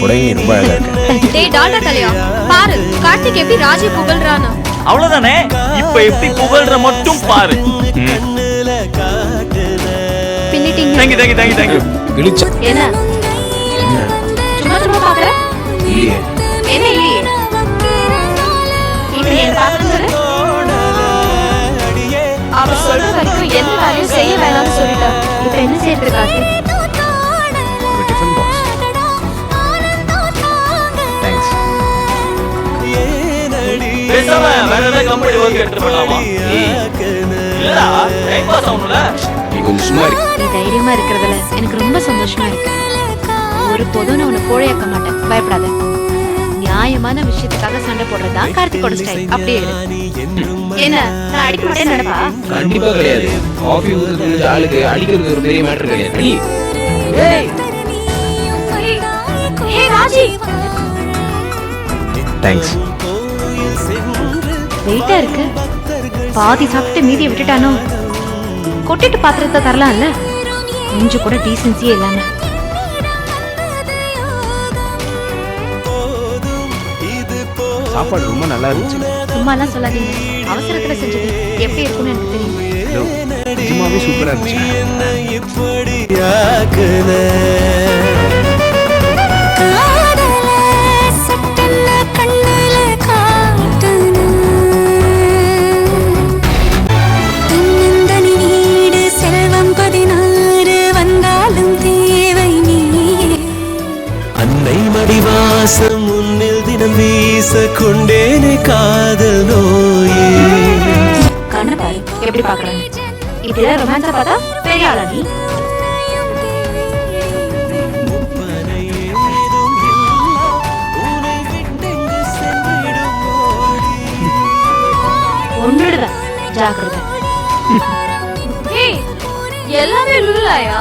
புடவை ரொம்ப அழகா இருக்கு. டேய் டால்டா தலையா பாரு கார்த்திக் எப்படி ராஜி புகழ்றானு. அவ்வளவுதானே, இப்ப எப்படி புகழ்ற மட்டும் பாரு. பின்னிட்டீங்க. Thank you. இழுச்சா என்ன சும்மா சும்மா பாக்குற? இல்லையே. என்ன இல்லையே? இப்ப என்ன பாக்குறது சொல்லு. அவ சொல்ற வரைக்கும் எந்த வேலையும் செய்ய வேணாம்னு சொல்லிட்டா. இப்ப என்ன செய்யறது கார்த்திக்? ஒரு டிஃபன் பாக்ஸ். தேங்க்ஸ். பேசாம வேற ஏதாவது கம்பெனி ஒர்க் எடுத்து பண்ணலாமா? இல்லடா, டைம் பாஸ் ஆகணும்ல. நீ கொஞ்சம் சும்மா இரு. நீ தைரியமா இருக்கிறதுல எனக்கு ரொம்ப சந்தோஷமா இருக்கு. ஒரு போதும் நான் உன்னை கோழையாக்க மாட்டேன், பயப்படாத. நியாயமான விஷயத்துக்காக சண்டை போடுறதா கார்த்திகோட ஸ்டைல். அப்படியே இரு. என்ன நான் அடிக்க மாட்டேன்னு நினைப்பா? கண்டிப்பா கிடையாது. காஃபி ஊத்துறது ஆளுக்கு அடிக்கிறது ஒரு பெரிய மேட்டர் கிடையாது. அடி. ஏய் ஹே ராஜி. தேங்க்ஸ். வெயிட்டா இருக்கு. பாதி சாப்பிட்டு மீதியை விட்டுட்டானோ? கொட்டிட்டு பாத்திரத்தை தரலாம்ல, கொஞ்சம் கூட டீசன்சியே இல்லாம. சாப்பாடு ரொம்ப நல்லா இருந்துச்சு. சும்மாலாம் சொல்லாதீங்க, அவசரத்துல செஞ்சது எப்படி இருக்கும்னு எனக்கு தெரியும். நிஜமாவே சூப்பரா இருந்துச்சு. அன்னை மடிவாசம் முன்னில் தினம் வீச கொண்டேனே காதல் நோயே. கண்ண பாரு எப்படி பாக்குறாங்க. இப்படிதான் ரொமான்ஸா பார்த்தா பெரிய ஆளா நீ? ஒன்றுடுவேன், ஜாக்கிரதை. எல்லாமே லுல்லாயா?